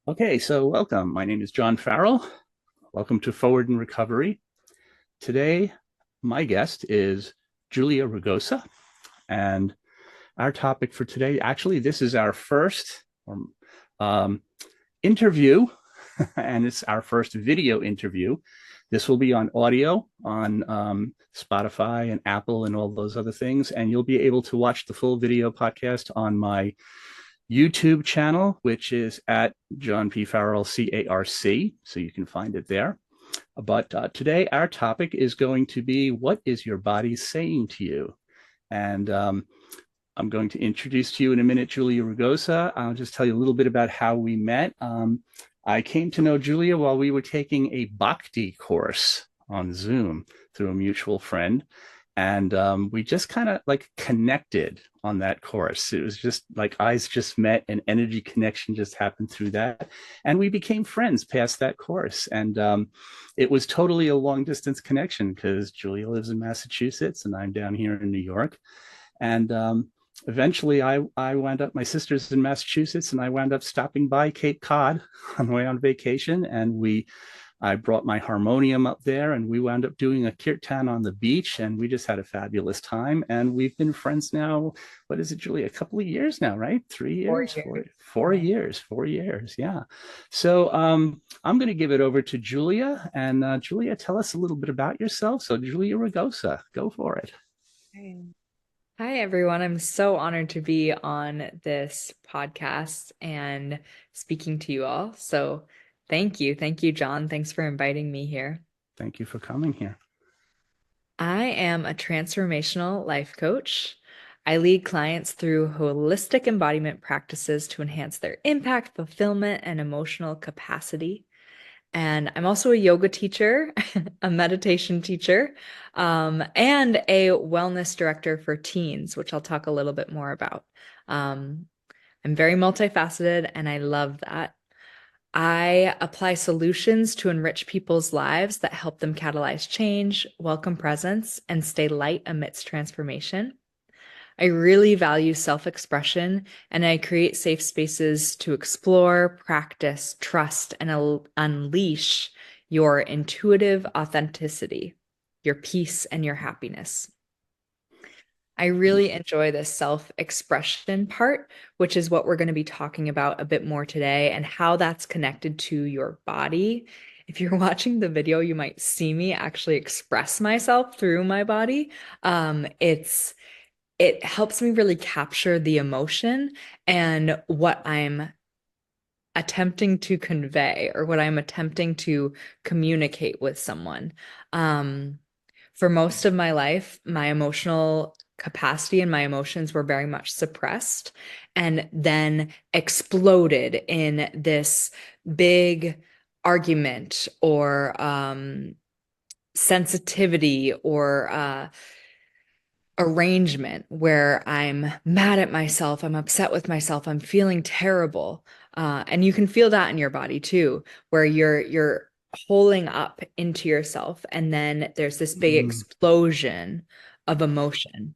Okay, so welcome. My name is John Farrell. Welcome to Forward in Recovery. Today, my guest is Julia Rugosa, and our topic for today, actually, this is our first um, interview, and it's our first video interview. This will be on audio on Spotify and Apple and all those other things, and you'll be able to watch the full video podcast on my YouTube channel, which is at John P. Farrell, CARC. So you can find it there. But today, our topic is going to be what is your body saying to you? And I'm going to introduce to you in a minute Julia Rugosa. I'll just tell you a little bit about how we met. I came to know Julia while we were taking a Bhakti course on Zoom through a mutual friend. And we just kind of like connected on that course. It was just like eyes just met, an energy connection just happened through that. And we became friends past that course. And it was totally a long distance connection because Julia lives in Massachusetts and I'm down here in New York. And eventually I wound up, my sister's in Massachusetts, and I wound up stopping by Cape Cod on the way on vacation. And I brought my harmonium up there and we wound up doing a kirtan on the beach, and we just had a fabulous time. And we've been friends now. What is it, Julie? A couple of years now, right? 3 years, 4 years. 4 years, 4 years. Yeah. So I'm going to give it over to Julia, and Julia, tell us a little bit about yourself. So Julia Ragosa, go for it. Hey. Hi, everyone. I'm so honored to be on this podcast and speaking to you all. So thank you. Thank you, John. Thanks for inviting me here. Thank you for coming here. I am a transformational life coach. I lead clients through holistic embodiment practices to enhance their impact, fulfillment, and emotional capacity. And I'm also a yoga teacher, a meditation teacher, and a wellness director for teens, which I'll talk a little bit more about. Um, I'm very multifaceted, and I love that. I apply solutions to enrich people's lives that help them catalyze change, welcome presence, and stay light amidst transformation. I really value self-expression, and I create safe spaces to explore, practice, trust, and unleash your intuitive authenticity, your peace, and your happiness. I really enjoy the self-expression part, which is what we're going to be talking about a bit more today and how that's connected to your body. If you're watching the video, you might see me actually express myself through my body. It helps me really capture the emotion and what I'm attempting to convey or what I'm attempting to communicate with someone. Um, for most of my life, my emotional capacity and my emotions were very much suppressed and then exploded in this big argument or sensitivity or arrangement where I'm mad at myself, I'm upset with myself, I'm feeling terrible. And you can feel that in your body too, where you're holding up into yourself, and then there's this big Mm, explosion of emotion.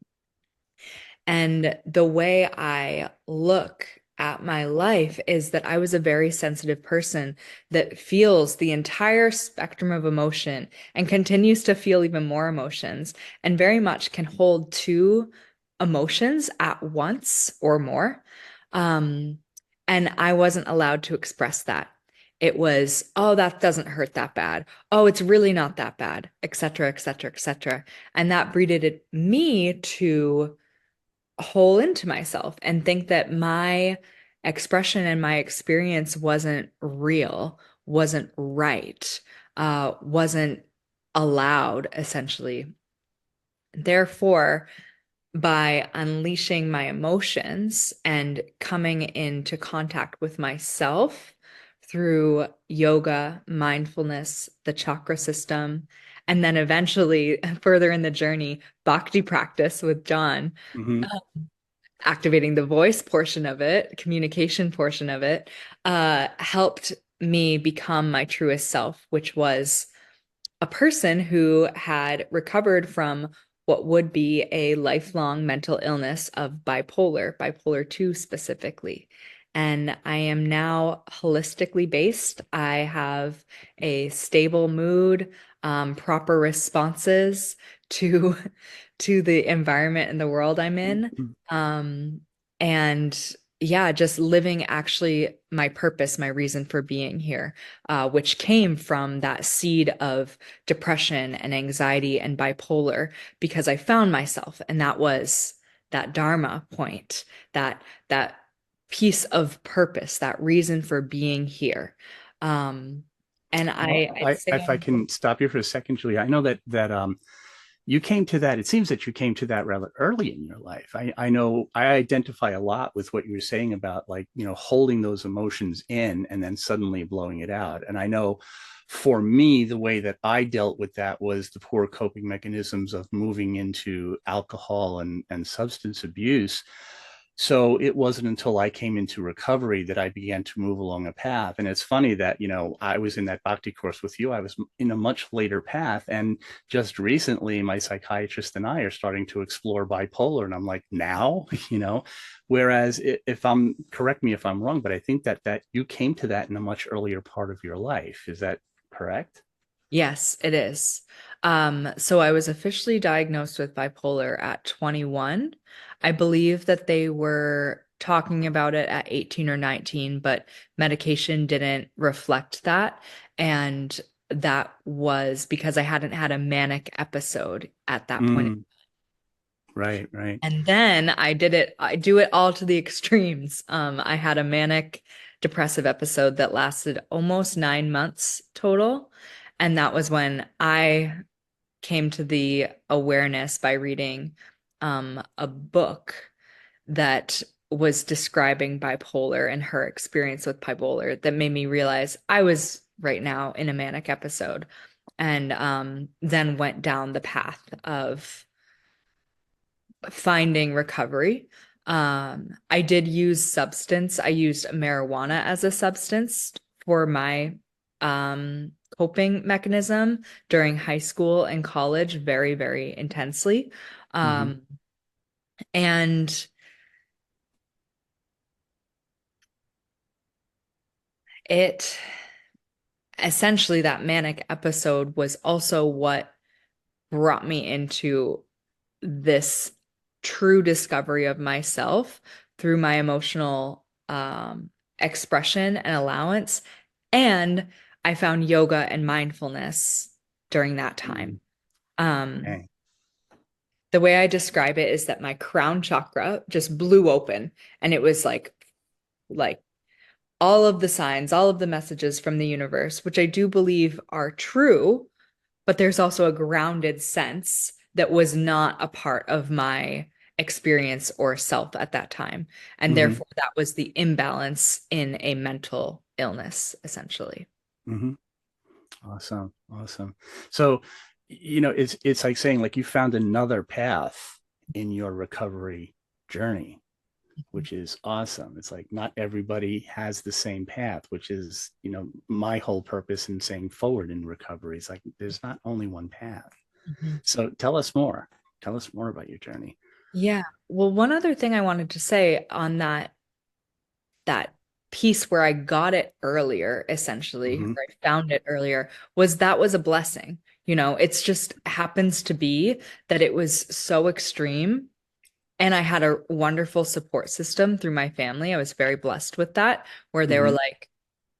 And the way I look at my life is that I was a very sensitive person that feels the entire spectrum of emotion and continues to feel even more emotions and very much can hold two emotions at once or more. Um, and I wasn't allowed to express that. It was, oh, that doesn't hurt that bad. Oh, it's really not that bad, et cetera, et cetera, et cetera. And that breeded me to hole into myself and think that my expression and my experience wasn't real, wasn't right, wasn't allowed, essentially. Therefore, by unleashing my emotions and coming into contact with myself through yoga, mindfulness, the chakra system, and then eventually further in the journey, bhakti practice with John, mhm. activating the voice portion of it, communication portion of it, helped me become my truest self, which was a person who had recovered from what would be a lifelong mental illness of bipolar 2 specifically. and I am now holistically based. I have a stable mood, proper responses to to the environment and the world I'm in. Mhm. Um, and yeah, just living actually my purpose, my reason for being here, which came from that seed of depression and anxiety and bipolar because I found myself, and that was that Dharma point, that piece of purpose, that reason for being here. Um, and Well, I'd say if I can stop you for a second, Julia, I know that you came to that. It seems that you came to that rather early in your life. I know I identify a lot with what you were saying about, like, holding those emotions in and then suddenly blowing it out. And I know for me, the way that I dealt with that was the poor coping mechanisms of moving into alcohol and substance abuse. So it wasn't until I came into recovery that I began to move along a path. And it's funny that, I was in that bhakti course with you. I was in a much later path. And just recently, my psychiatrist and I are starting to explore bipolar. And I'm like, now, whereas if I'm, correct me if I'm wrong, but I think that you came to that in a much earlier part of your life. Is that correct? yes, it is. So I was officially diagnosed with bipolar at 21. I believe that they were talking about it at 18 or 19, but medication didn't reflect that. And that was because I hadn't had a manic episode at that point. Mm, right, right. And then I do it all to the extremes. I had a manic depressive episode that lasted almost 9 months total. And that was when I came to the awareness by reading a book that was describing bipolar and her experience with bipolar that made me realize I was right now in a manic episode, and then went down the path of finding recovery. I did use substance. I used marijuana as a substance for my coping mechanism during high school and college very, very intensely. Mm-hmm, Um, and it essentially, that manic episode was also what brought me into this true discovery of myself through my emotional expression and allowance. And I found yoga and mindfulness during that mm-hmm. time. Um, Okay. the way I describe it is that my crown chakra just blew open, and it was like all of the signs, all of the messages from the universe, which I do believe are true, but there's also a grounded sense that was not a part of my experience or self at that time. And Mm-hmm, therefore, that was the imbalance in a mental illness, essentially. mm-hmm. Awesome. Awesome. So, it's like saying, like, you found another path in your recovery journey, which is awesome. It's like not everybody has the same path, which is, my whole purpose in saying forward in recovery. It's like there's not only one path. Mhm. So tell us more. Tell us more about your journey. Yeah. Well, one other thing I wanted to say on that piece where I got it earlier, essentially, Mm-hmm, or I found it earlier, was that was a blessing. It's just happens to be that it was so extreme. And I had a wonderful support system through my family. I was very blessed with that, where they were mm-hmm, like,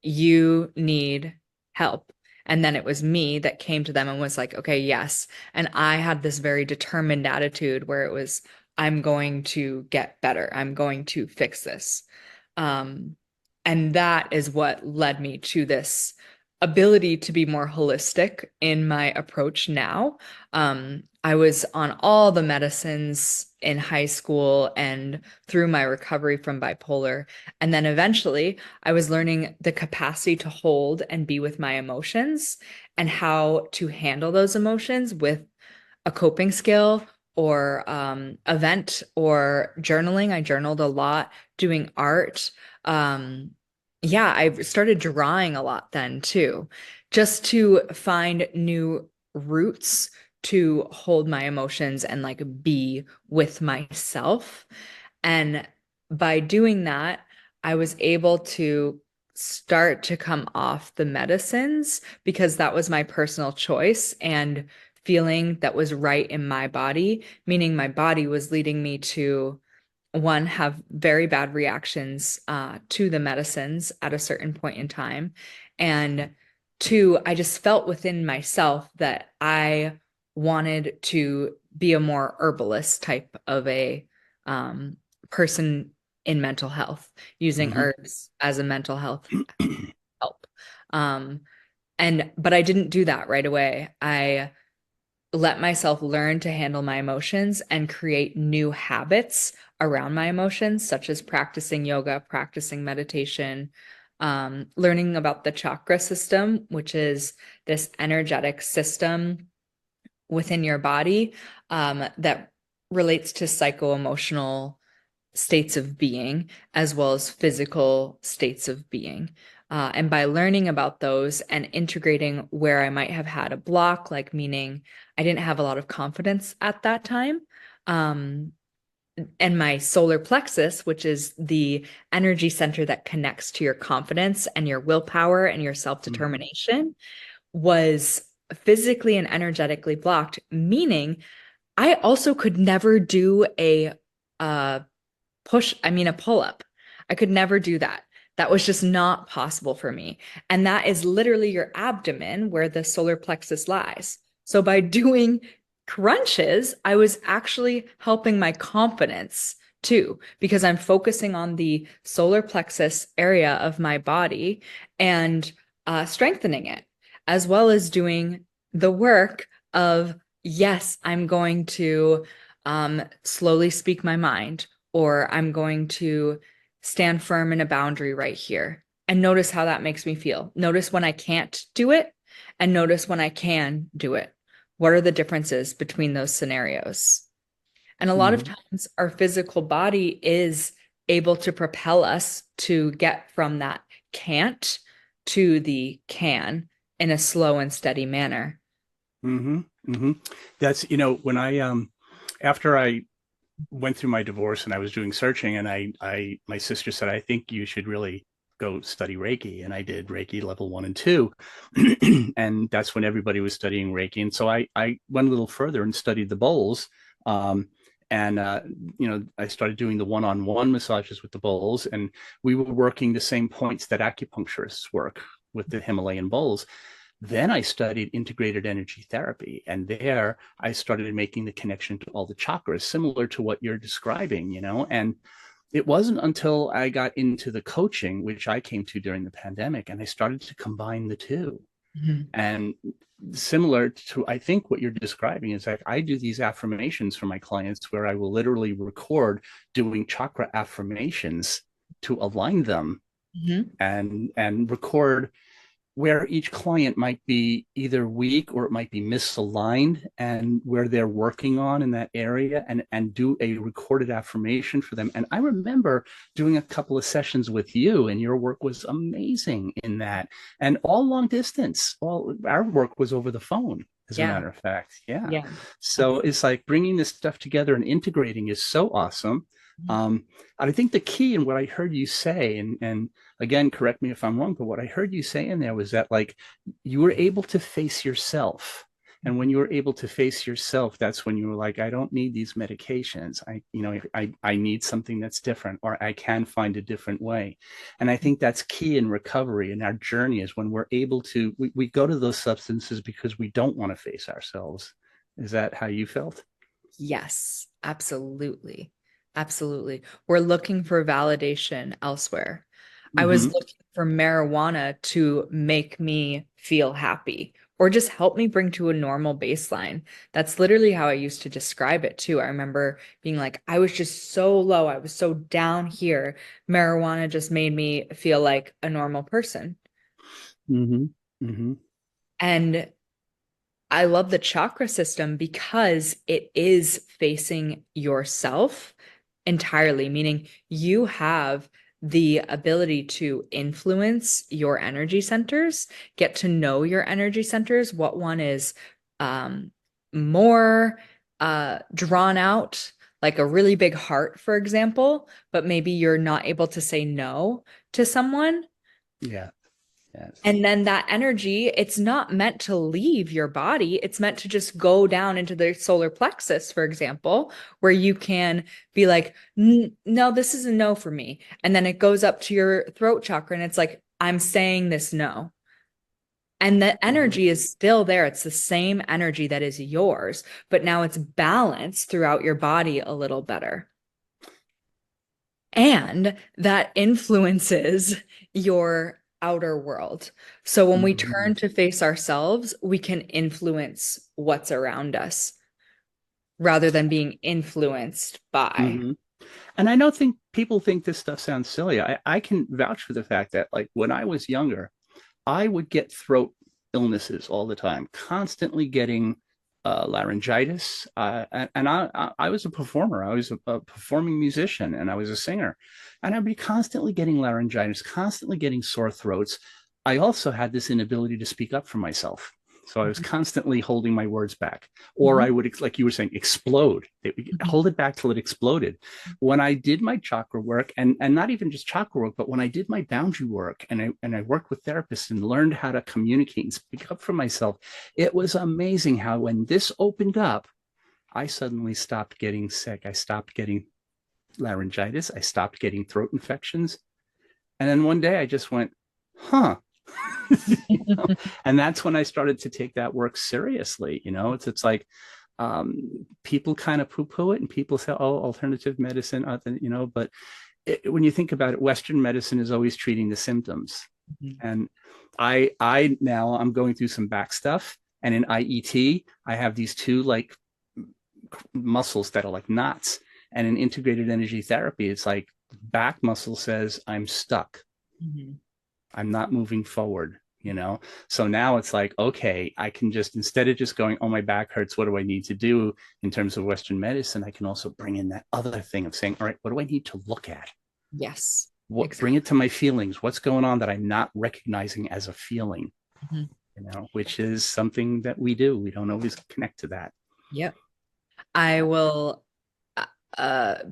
you need help. And then it was me that came to them and was like, okay, yes. And I had this very determined attitude where it was, I'm going to get better. I'm going to fix this. Um, and that is what led me to this ability to be more holistic in my approach now. I was on all the medicines in high school and through my recovery from bipolar. And then eventually I was learning the capacity to hold and be with my emotions and how to handle those emotions with a coping skill or event or journaling. I journaled a lot, doing art. Yeah, I started drawing a lot then too, just to find new roots to hold my emotions and be with myself. And by doing that, I was able to start to come off the medicines because that was my personal choice and feeling that was right in my body, meaning my body was leading me to one, have very bad reactions to the medicines at a certain point in time. And two, I just felt within myself that I wanted to be a more herbalist type of a um, person in mental health, using Hmm. herbs as a mental health help. Um, but I didn't do that right away. I let myself learn to handle my emotions and create new habits around my emotions, such as practicing yoga, practicing meditation, learning about the chakra system, which is this energetic system within your body that relates to psycho-emotional states of being as well as physical states of being. And by learning about those and integrating where I might have had a block, like meaning I didn't have a lot of confidence at that time. Um, and my solar plexus, which is the energy center that connects to your confidence and your willpower and your Hmm. self-determination, was physically and energetically blocked, meaning I also could never do uh, a pull up. I could never do that. That was just not possible for me. And that is literally your abdomen where the solar plexus lies. So by doing crunches, I was actually helping my confidence too, because I'm focusing on the solar plexus area of my body and strengthening it, as well as doing the work of, yes, I'm going to slowly speak my mind, or I'm going to stand firm in a boundary right here. And notice how that makes me feel. Notice when I can't do it and notice when I can do it. What are the differences between those scenarios? And a lot of Hmm. times our physical body is able to propel us to get from that can't to the can in a slow and steady manner. Hmm. Hmm. That's, when after I went through my divorce and I was doing searching, and my sister said, I think you should really go study Reiki. And I did Reiki level 1 and 2. And that's when everybody was studying Reiki. And so I went a little further and studied the bowls. Um, and, I started doing the one-on-one massages with the bowls, and we were working the same points that acupuncturists work with the Himalayan bowls. Then I studied integrated energy therapy, and there I started making the connection to all the chakras, similar to what you're describing, and it wasn't until I got into the coaching, which I came to during the pandemic, and I started to combine the two. Mhm. And similar to, I think, what you're describing is like I do these affirmations for my clients where I will literally record doing chakra affirmations to align them, Mhm. and record where each client might be either weak or it might be misaligned, and where they're working on in that area, and do a recorded affirmation for them. And I remember doing a couple of sessions with you, and your work was amazing in that, and all long distance. All our work was over the phone, as a Yeah. matter of fact. Yeah. Yeah. So it's like bringing this stuff together and integrating is so awesome. um, I think the key in what I heard you say, and again, correct me if I'm wrong, but what I heard you say in there was that, like, you were able to face yourself. And when you were able to face yourself, that's when you were like, I don't need these medications. I need something that's different, or I can find a different way. And I think that's key in recovery in our journey, is when we're able to, we go to those substances because we don't want to face ourselves. Is that how you felt? Yes, absolutely. Absolutely. We're looking for validation elsewhere. I was Mm-hmm. looking for marijuana to make me feel happy or just help me bring to a normal baseline. That's literally how I used to describe it too. I remember being like, I was just so low. I was so down here. Marijuana just made me feel like a normal person. Mm-hmm. Mm-hmm. And I love the chakra system because it is facing yourself entirely, meaning you have the ability to influence your energy centers, get to know your energy centers, what one is um, more drawn out, like a really big heart, for example, but maybe you're not able to say no to someone. Yeah. Yes. And then that energy, it's not meant to leave your body. It's meant to just go down into the solar plexus, for example, where you can be like, no, this is a no for me. And then it goes up to your throat chakra and it's like, I'm saying this no. And the Mhm. energy is still there. It's the same energy that is yours, but now it's balanced throughout your body a little better. And that influences your outer world. So when we Mhm. turn to face ourselves, we can influence what's around us rather than being influenced by. Mhm. And I don't think people think this stuff sounds silly. I can vouch for the fact that, like, when I was younger, I would get throat illnesses all the time, constantly getting laryngitis. And I was a performer. I was a performing musician and I was a singer. And I'd be constantly getting laryngitis, constantly getting sore throats. I also had this inability to speak up for myself. So I was constantly holding my words back, or Mhm, I would, like you were saying, explode. mhm, Hold it back till it exploded. When I did my chakra work, and not even just chakra work, but when I did my boundary work, and I worked with therapists and learned how to communicate and speak up for myself, it was amazing how when this opened up, I suddenly stopped getting sick. I stopped getting laryngitis. I stopped getting throat infections. And then one day I just went, huh. You know? And that's when I started to take that work seriously. It's like, people kind of poo-poo it, and people say, oh, alternative medicine, but when you think about it, Western medicine is always treating the symptoms. mhm, And I now I'm going through some back stuff, and in IET, I have these two, like, muscles that are like knots. And in integrated energy therapy, it's like back muscle says, I'm stuck. mhm. I'm not moving forward. So now it's like, okay, I can just, instead of just going, oh, my back hurts, what do I need to do in terms of Western medicine, I can also bring in that other thing of saying, all right, what do I need to look at? Yes, What, bring exactly. it to my feelings? What's going on that I'm not recognizing as a feeling? Mhm. Which is something that we do. We don't always connect to that. Yep. I will,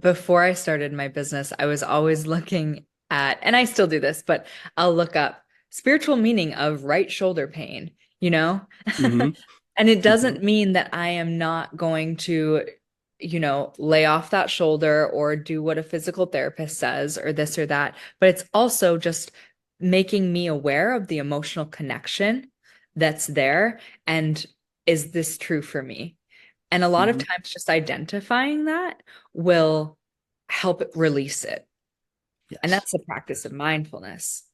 before I started my business, I was always looking at, and I still do this, but I'll look up spiritual meaning of right shoulder pain, you know? Mm-hmm. And it Mm-hmm. doesn't mean that I am not going to, lay off that shoulder or do what a physical therapist says or this or that, but it's also just making me aware of the emotional connection that's there. And is this true for me? And a lot of Mm-hmm. times, just identifying that will help it release it. And Yes. that's the practice of mindfulness.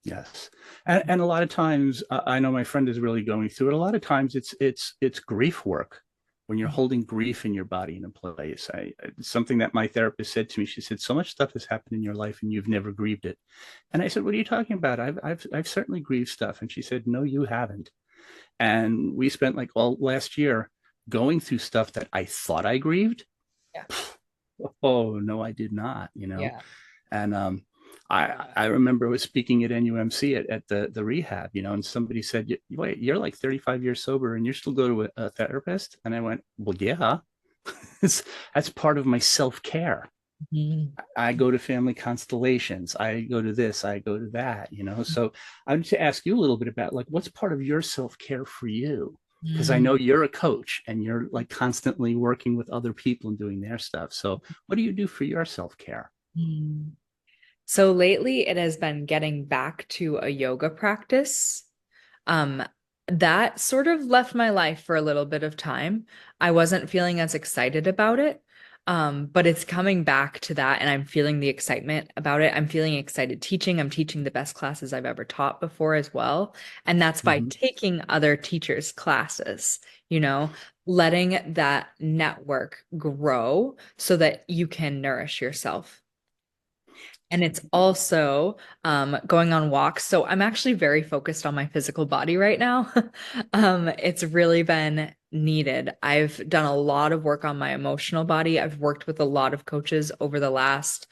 Yes, and a lot of times, I know my friend is really going through it. A lot of times, it's grief work when you're holding grief in your body in a place. Something that my therapist said to me. She said, "So much stuff has happened in your life, and you've never grieved it." And I said, "What are you talking about? I've certainly grieved stuff." And she said, "No, you haven't." And we spent, like, all last year going through stuff that I thought I grieved. Yeah. Oh no, I did not. Yeah. And I remember I was speaking at NUMC at the rehab, and somebody said, "Wait, you're like 35 years sober, and you're still go to a therapist?" And I went, "Well, yeah, that's part of my self care. Mhm. I go to family constellations. I go to this. I go to that. So I want to ask you a little bit about, like, what's part of your self care for you." Because I Mm. know you're a coach and you're, like, constantly working with other people and doing their stuff. So what do you do for your self care? Mm. So lately it has been getting back to a yoga practice. Um, that sort of left my life for a little bit of time. I wasn't feeling as excited about it. But it's coming back to that, and I'm feeling the excitement about it. I'm feeling excited teaching. I'm teaching the best classes I've ever taught before as well. And that's by Mm-hmm. taking other teachers' classes, you know, letting that network grow so that you can nourish yourself. And it's also going on walks. So I'm actually very focused on my physical body right now. It's really been needed. I've done a lot of work on my emotional body. I've worked with a lot of coaches over the last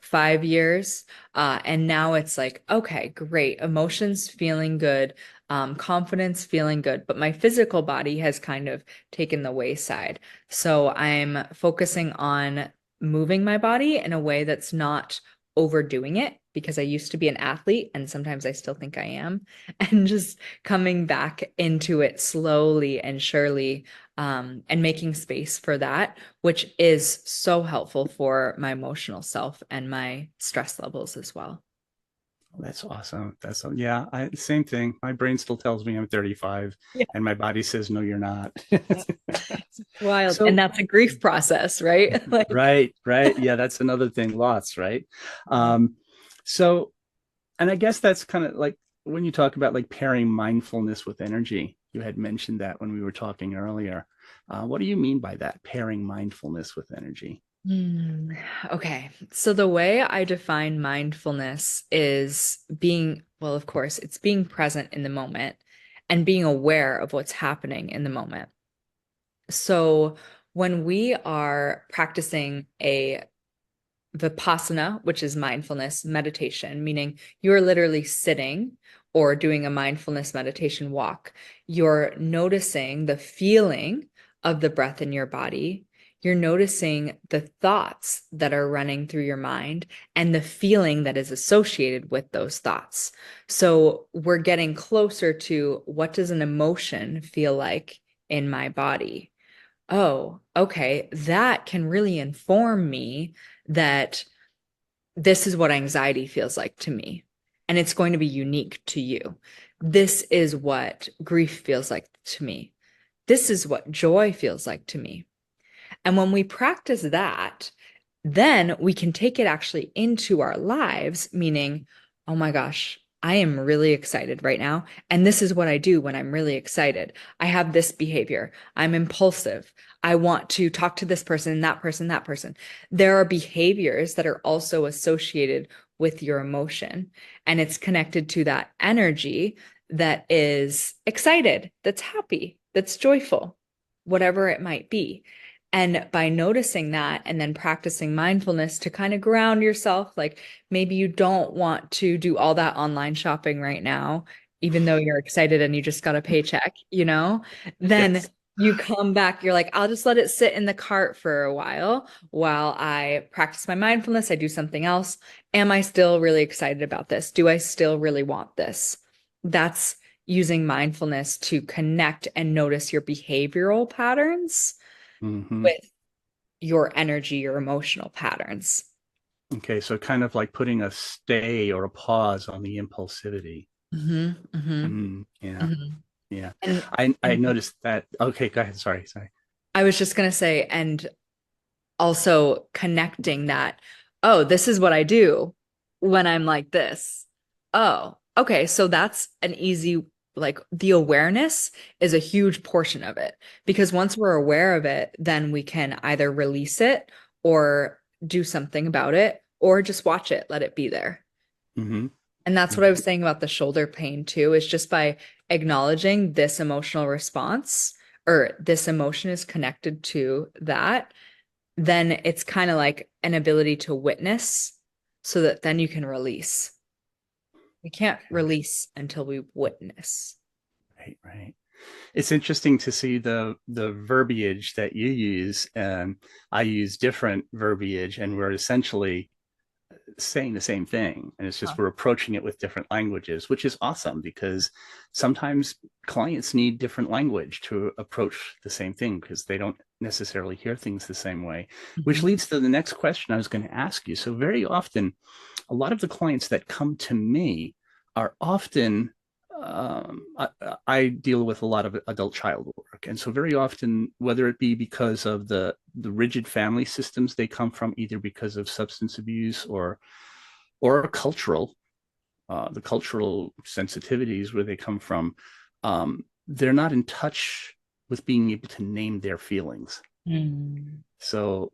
5 years. And now it's like, okay, great. Emotions feeling good, confidence feeling good. But my physical body has kind of taken the wayside. So I'm focusing on moving my body in a way that's not overdoing it because I used to be an athlete and sometimes I still think I am, and just coming back into it slowly and surely, and making space for that, which is so helpful for my emotional self and my stress levels as well. That's awesome. Yeah, same thing. My brain still tells me I'm 35 Yeah. and my body says, no, you're not. Yeah. It's wild. And So, that's a grief process, right? Like, right. Yeah, that's another thing. Lots, right? Um, so, and I guess that's kind of like when you talk about like pairing mindfulness with energy, you had mentioned that when we were talking earlier. What do you mean by that, pairing mindfulness with energy? Hmm. Okay. So the way I define mindfulness is being, well, of course, it's being present in the moment and being aware of what's happening in the moment. So when we are practicing a Vipassana, which is mindfulness meditation, meaning you're literally sitting or doing a mindfulness meditation walk. You're noticing the feeling of the breath in your body. You're noticing the thoughts that are running through your mind and the feeling that is associated with those thoughts. So we're getting closer to what does an emotion feel like in my body? Oh, okay, that can really inform me that this is what anxiety feels like to me. And it's going to be unique to you. This is what grief feels like to me. This is what joy feels like to me. And when we practice that, then we can take it actually into our lives, meaning, oh my gosh, I am really excited right now. And this is what I do when I'm really excited. I have this behavior. I'm impulsive. I want to talk to this person, that person, that person. There are behaviors that are also associated with your emotion, and it's connected to that energy that is excited, that's happy, that's joyful, whatever it might be. And by noticing that and then practicing mindfulness to kind of ground yourself, like maybe you don't want to do all that online shopping right now, even though you're excited and you just got a paycheck, then Yes. you come back, you're like, I'll just let it sit in the cart for a while I practice my mindfulness, I do something else. Am I still really excited about this? Do I still really want this? That's using mindfulness to connect and notice your behavioral patterns Hmm. with your energy, your emotional patterns. Okay, so kind of like putting a stay or a pause on the impulsivity. Hmm. Hmm. Yeah, Hmm. yeah. And I and noticed that. Okay, go ahead. Sorry. I was just gonna say, and also connecting that, oh, this is what I do when I'm like this. Oh, okay. So that's an easy, like the awareness is a huge portion of it because once we're aware of it, then we can either release it or do something about it or just watch it, let it be there. Hmm. And that's what I Hmm. was saying about the shoulder pain too, is just by acknowledging this emotional response or this emotion is connected to that, then it's kind of like an ability to witness so that then you can release. We can't release until we witness. Right. It's interesting to see the verbiage that you use, and I use different verbiage, and we're essentially saying the same thing, and it's Huh. just we're approaching it with different languages, which is awesome because sometimes clients need different language to approach the same thing because they don't necessarily hear things the same way, which Mhm. leads to the next question I was going to ask you. So very often a lot of the clients that come to me are often I deal with a lot of adult child work, and so very often, whether it be because of the rigid family systems they come from, either because of substance abuse or cultural, the cultural sensitivities where they come from, they're not in touch with being able to name their feelings. Mm. So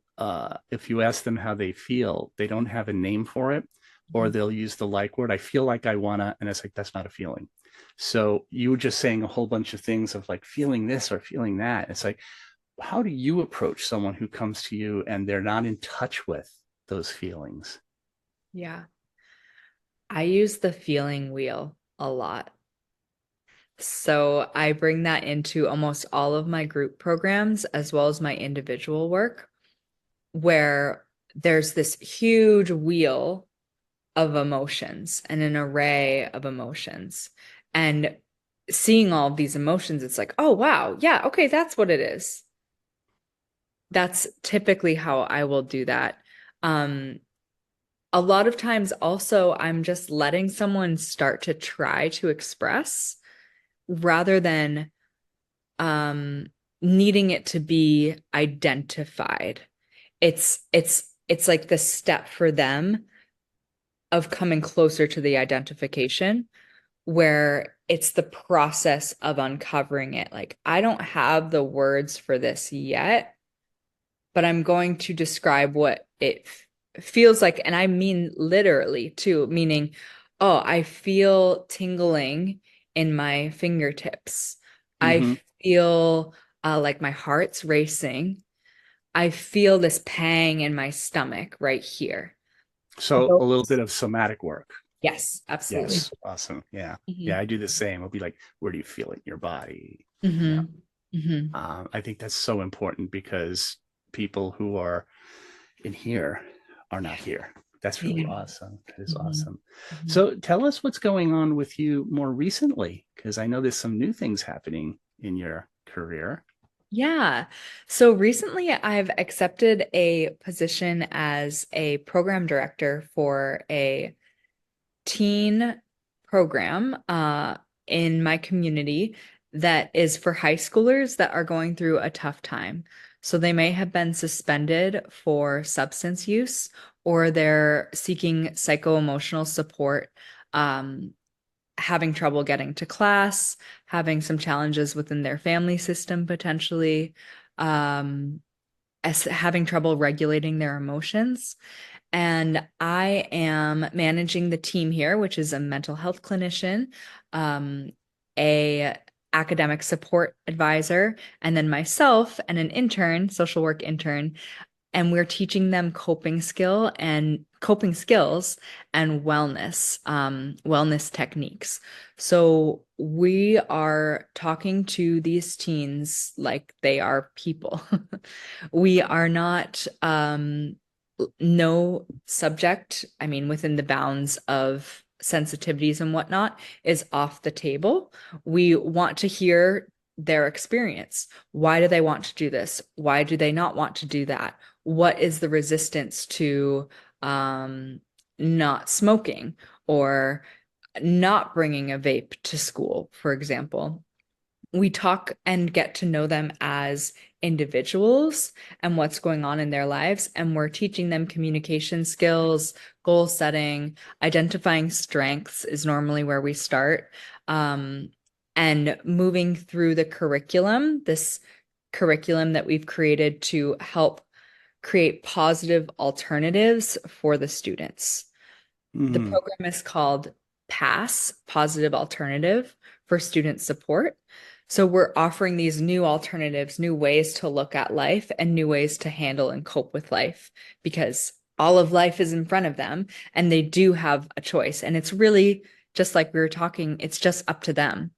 if you ask them how they feel, they don't have a name for it, or Mhm. they'll use the like word. I feel like I wanna, and it's like that's not a feeling. So you were just saying a whole bunch of things of like feeling this or feeling that. It's like, how do you approach someone who comes to you and they're not in touch with those feelings? Yeah. I use the feeling wheel a lot. So I bring that into almost all of my group programs as well as my individual work, where there's this huge wheel of emotions and an array of emotions. And seeing all of these emotions, it's like, oh, wow. Yeah. Okay. That's what it is. That's typically how I will do that. Um, a lot of times also, I'm just letting someone start to try to express rather than um needing it to be identified. It's like the step for them of coming closer to the identification where it's the process of uncovering it. Like, I don't have the words for this yet, but I'm going to describe what it feels like. And I mean literally too, meaning, oh, I feel tingling in my fingertips. I Hmm. feel like my heart's racing. I feel this pang in my stomach right here. So a little Those- bit of somatic work. Yes, absolutely. Yes. Awesome. Yeah. Yeah. Hmm. I do the same. I'll be like, where do you feel it in your body? You know, Hmm. Hmm. I think that's so important because people who are in here are not here. That's really Yeah. awesome. That is Hmm. awesome. Hmm. So tell us what's going on with you more recently, because I know there's some new things happening in your career. Yeah. So recently I've accepted a position as a program director for a teen program in my community that is for high schoolers that are going through a tough time. So they may have been suspended for substance use or they're seeking psycho-emotional support, um, having trouble getting to class, having some challenges within their family system potentially, um, as having trouble regulating their emotions. And I am managing the team here, which is a mental health clinician, a academic support advisor, and then myself and an intern, social work intern, and we're teaching them coping skills and wellness techniques. So we are talking to these teens like they are people. We are not no subject, I mean, within the bounds of sensitivities and whatnot, is off the table. We want to hear their experience. Why do they want to do this? Why do they not want to do that? What is the resistance to um, not smoking or not bringing a vape to school, for example? We talk and get to know them as individuals and what's going on in their lives. And we're teaching them communication skills, goal setting, identifying strengths is normally where we start. Um, and moving through the curriculum, this curriculum that we've created to help create positive alternatives for the students. The Hmm. program is called PASS, Positive Alternative for Student Support. So we're offering these new alternatives, new ways to look at life, and new ways to handle and cope with life because all of life is in front of them and they do have a choice. And it's really just like we were talking, it's just up to them.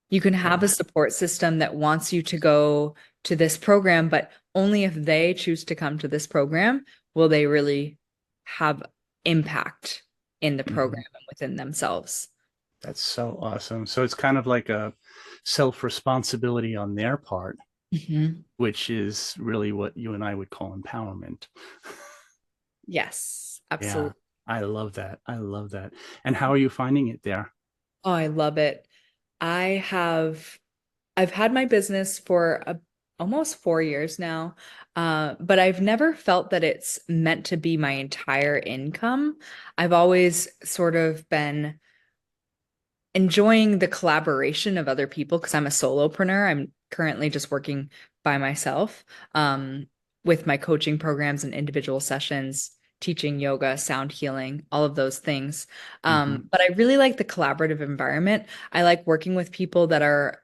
You can have a Yeah. support system that wants you to go to this program, but only if they choose to come to this program will they really have impact in the Hmm. program and within themselves. That's so awesome. So it's kind of like a self responsibility on their part, Mhm. which is really what you and I would call empowerment. Yes, Yeah, absolutely. I love that. I love that. And how are you finding it there? Oh, I love it. I have I've had my business for almost 4 years now, but I've never felt that it's meant to be my entire income. I've always sort of been enjoying the collaboration of other people because I'm a solopreneur. I'm currently just working by myself, with my coaching programs and individual sessions, teaching yoga, sound healing, all of those things. Hmm. But I really like the collaborative environment. I like working with people that are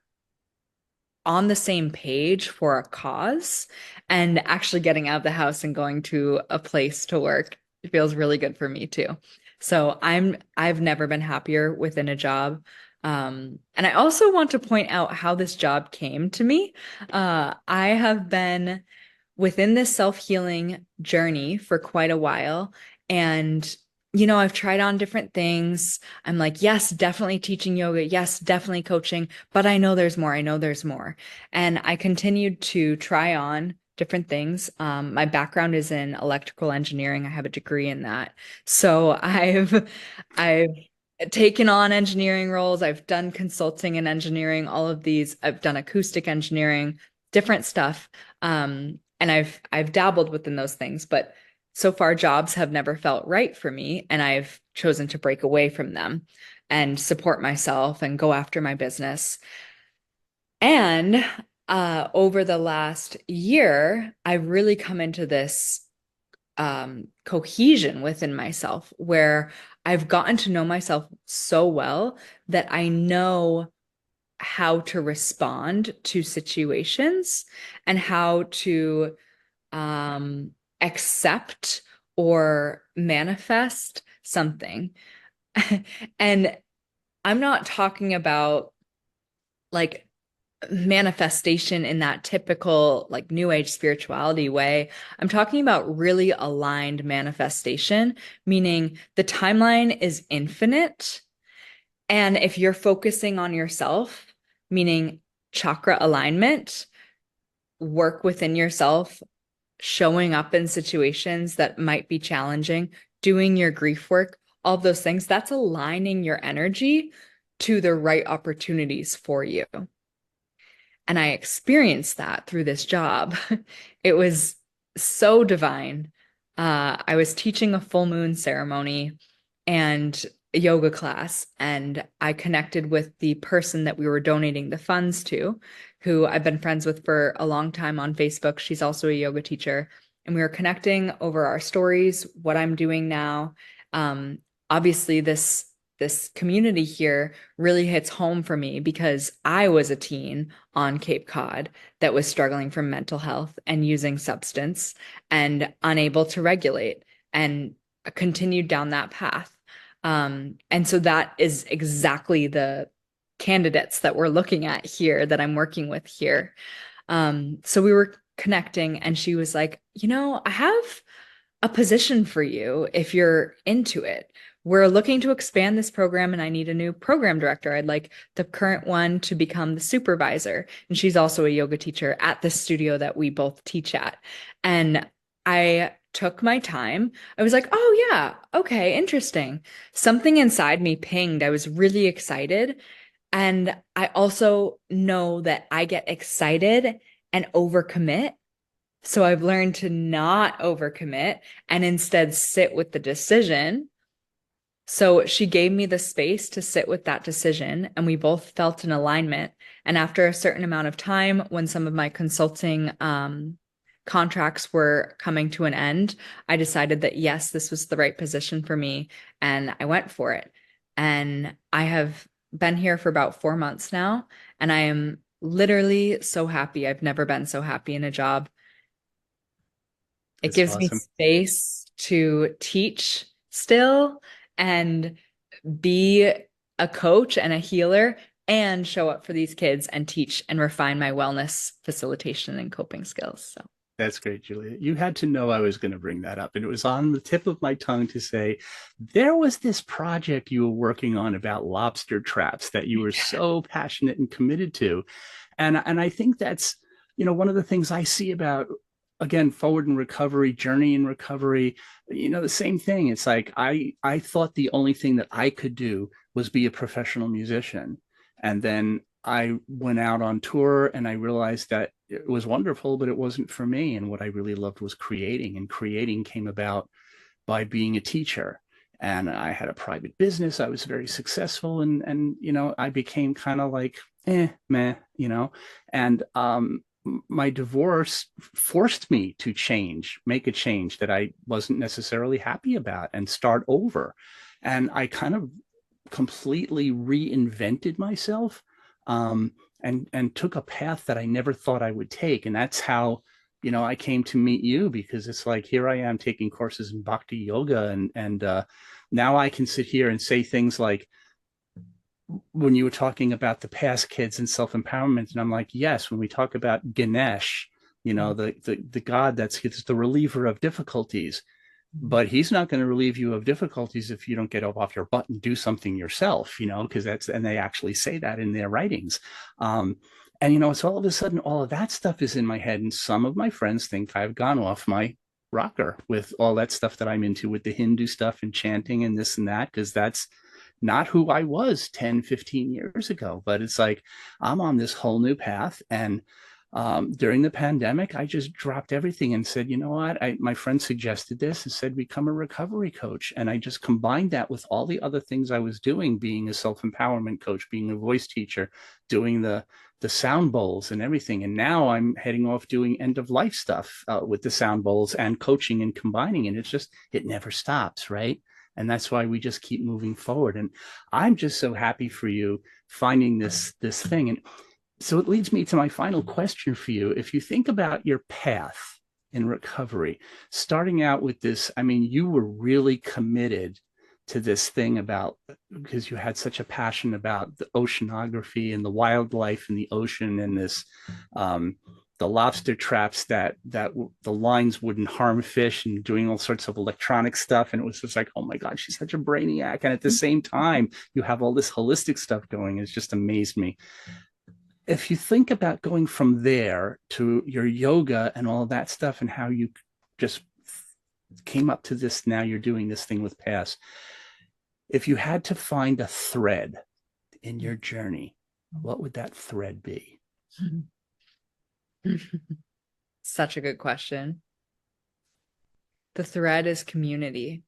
on the same page for a cause and actually getting out of the house and going to a place to work. feels really good for me too. So I've never been happier within a job. And I also want to point out how this job came to me. I have been within this self-healing journey for quite a while. And, I've tried on different things. I'm like, yes, definitely teaching yoga. Yes, definitely coaching. But I know there's more. I know there's more. And I continued to try on different things. My background is in electrical engineering. I have a degree in that. So I've taken on engineering roles. I've done consulting in engineering, all of these. I've done acoustic engineering, different stuff. And I've dabbled within those things, but so far jobs have never felt right for me, and I've chosen to break away from them and support myself and go after my business. And over the last year, I've really come into this cohesion within myself where I've gotten to know myself so well that I know how to respond to situations and how to accept or manifest something. And I'm not talking about like manifestation in that typical like new age spirituality way. I'm talking about really aligned manifestation, meaning the timeline is infinite. And if you're focusing on yourself, meaning chakra alignment, work within yourself, showing up in situations that might be challenging, doing your grief work, all of those things, that's aligning your energy to the right opportunities for you. And I experienced that through this job. It was so divine. I was teaching a full moon ceremony and a yoga class, and I connected with the person that we were donating the funds to, who I've been friends with for a long time on Facebook. She's also a yoga teacher, and we were connecting over our stories, what I'm doing now. Um, Obviously, this community here really hits home for me because I was a teen on Cape Cod that was struggling from mental health and using substance and unable to regulate and continued down that path. And so that is exactly the candidates that we're looking at here that I'm working with here. So we were connecting, and she was like, I have a position for you if you're into it. We're looking to expand this program, and I need a new program director. I'd like the current one to become the supervisor. And she's also a yoga teacher at the studio that we both teach at. And I took my time. I was like, oh, yeah, okay, interesting. Something inside me pinged. I was really excited. And I also know that I get excited and overcommit. So I've learned to not overcommit and instead sit with the decision. So she gave me the space to sit with that decision, and we both felt an alignment. And after a certain amount of time, when some of my consulting contracts were coming to an end, I decided that yes, this was the right position for me, and I went for it. And I have been here for about 4 months now, and I am literally so happy. I've never been so happy in a job. It That's gives me awesome. space to teach still and be a coach and a healer and show up for these kids and teach and refine my wellness facilitation and coping skills. So That's great, Julia. You had to know I was going to bring that up. And it was on the tip of my tongue to say, there was this project you were working on about lobster traps that you were so passionate and committed to. And I think that's, one of the things I see about, again, forward in recovery, journey in recovery, the same thing. It's like I thought the only thing that I could do was be a professional musician. And then I went out on tour and I realized that it was wonderful, but it wasn't for me. And what I really loved was creating. And creating came about by being a teacher. And I had a private business. I was very successful. And I became kind of like, meh, And my divorce forced me to make a change that I wasn't necessarily happy about and start over. And I kind of completely reinvented myself, and took a path that I never thought I would take. And that's how I came to meet you because it's like here I am taking courses in bhakti yoga, and now I can sit here and say things like when you were talking about the past kids and self-empowerment, and I'm like, yes, when we talk about Ganesh, the god that's the reliever of difficulties, but he's not going to relieve you of difficulties if you don't get up off your butt and do something yourself, because and they actually say that in their writings. And so all of a sudden, all of that stuff is in my head. And some of my friends think I've gone off my rocker with all that stuff that I'm into with the Hindu stuff and chanting and this and that, because that's not who I was 10, 15 years ago. But it's like I'm on this whole new path. And during the pandemic, I just dropped everything and said, you know what? My friend suggested this and said, become a recovery coach. And I just combined that with all the other things I was doing, being a self-empowerment coach, being a voice teacher, doing the sound bowls and everything. And now I'm heading off doing end of life stuff with the sound bowls and coaching and combining. And it never stops, right? And that's why we just keep moving forward. And I'm just so happy for you finding this thing. And so it leads me to my final question for you. If you think about your path in recovery, starting out with this, I mean, you were really committed to this thing because you had such a passion about the oceanography and the wildlife in the ocean and this, the lobster traps that the lines wouldn't harm fish and doing all sorts of electronic stuff. And it was just like, oh my God, she's such a brainiac. And at the same time, you have all this holistic stuff going. It's just amazed me. If you think about going from there to your yoga and all of that stuff and how you just came up to this, now you're doing this thing with Pass. If you had to find a thread in your journey, what would that thread be? Such a good question. The thread is community.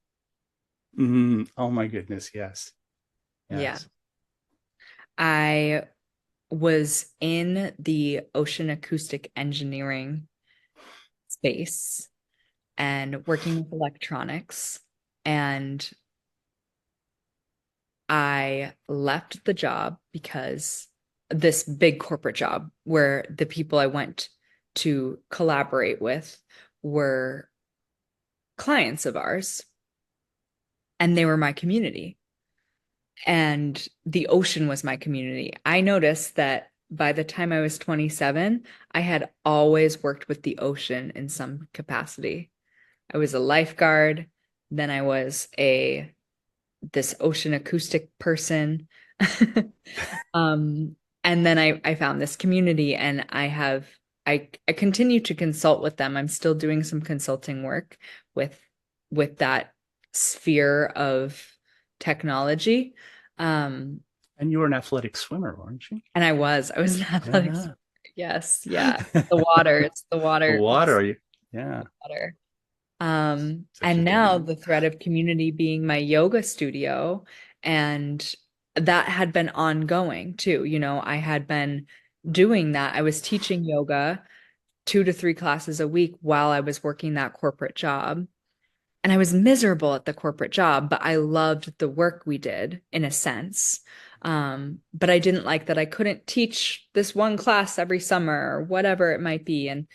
Oh my goodness, yes. Yeah. I was in the ocean acoustic engineering space and working with electronics. And I left the job because this big corporate job where the people I went to collaborate with were clients of ours, and they were my community. And the ocean was my community. I noticed that by the time I was 27, I had always worked with the ocean in some capacity. I was a lifeguard, then I was this ocean acoustic person. And then I found this community, and I continue to consult with them. I'm still doing some consulting work with that sphere of technology. And you were an athletic swimmer, weren't you? And I was an athletic swimmer. Yes, yeah. The The water, yeah. Water. Such a And now dream. the thread of community being my yoga studio, and that had been ongoing too. I had been doing that. I was teaching yoga 2 to 3 classes a week while I was working that corporate job. And I was miserable at the corporate job, but I loved the work we did in a sense. But I didn't like that I couldn't teach this one class every summer or whatever it might be. And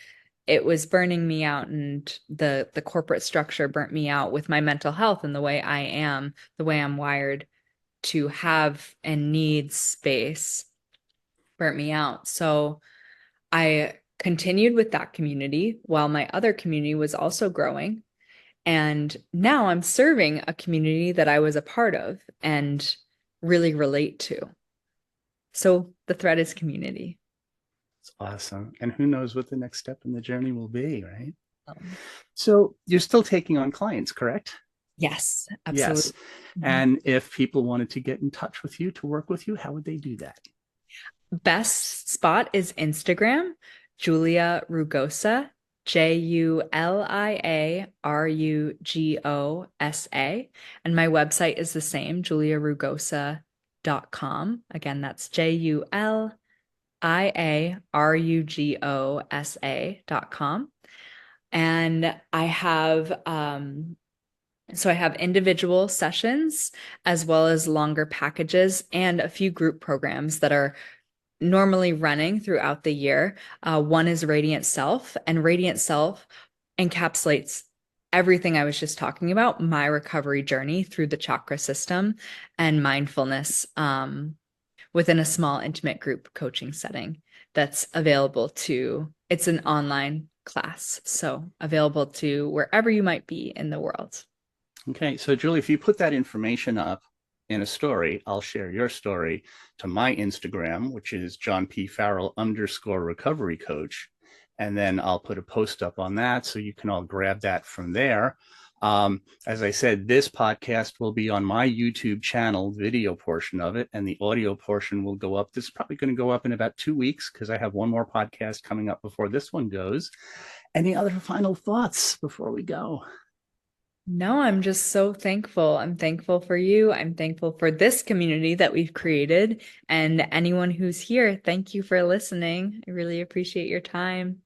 it was burning me out, and the corporate structure burnt me out with my mental health and the way I am, the way I'm wired to have and need space burnt me out. So I continued with that community while my other community was also growing. And now I'm serving a community that I was a part of and really relate to. So the thread is community. It's awesome. And who knows what the next step in the journey will be, right? Um, So you're still taking on clients, correct? yes, Yes. absolutely. And if people wanted to get in touch with you to work with you, how would they do that? Best spot is Instagram, Julia Rugosa, JuliaRugosa. And my website is the same, juliarugosa.com. Again, that's JuliaRugosa.com. And I have individual sessions as well as longer packages and a few group programs that are normally running throughout the year. One is Radiant Self, and Radiant Self encapsulates everything I was just talking about, my recovery journey through the chakra system and mindfulness within a small, intimate group coaching setting that's available to, it's an online class, so available to wherever you might be in the world. Okay, so Julie, if you put that information up in a story, I'll share your story to my Instagram, which is John P. Farrell _ recovery coach. And then I'll put a post up on that so you can all grab that from there. As I said, this podcast will be on my YouTube channel, video portion of it, and the audio portion will go up. This is probably going to go up in about 2 weeks because I have one more podcast coming up before this one goes. Any other final thoughts before we go? No, I'm just so thankful. I'm thankful for you. I'm thankful for this community that we've created. And anyone who's here, thank you for listening. I really appreciate your time.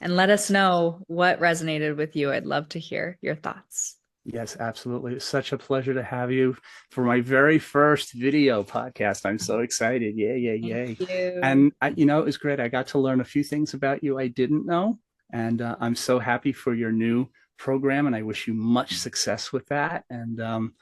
And let us know what resonated with you. I'd love to hear your thoughts. Yes, absolutely. It's such a pleasure to have you for my very first video podcast. I'm so excited. Yay, yay, yay. Thank you. And, it was great. I got to learn a few things about you I didn't know. And I'm so happy for your new program. And I wish you much success with that. And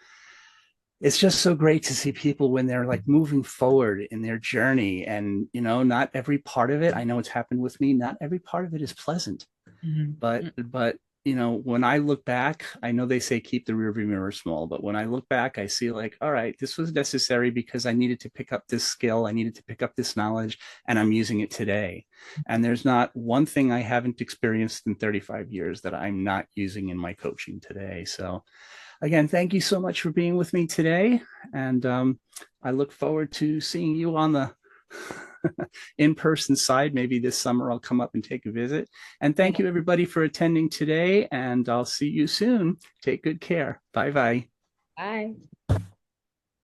it's just so great to see people when they're like moving forward in their journey. And, not every part of it, I know it's happened with me, not every part of it is pleasant. But when I look back, I know they say keep the rearview mirror small, but when I look back, I see like, all right, this was necessary because I needed to pick up this skill, I needed to pick up this knowledge, and I'm using it today. And there's not one thing I haven't experienced in 35 years that I'm not using in my coaching today. So again, thank you so much for being with me today. And I look forward to seeing you on the in-person side. Maybe this summer I'll come up and take a visit. And thank you everybody for attending today, and I'll see you soon. Take good care. Bye-bye. Bye.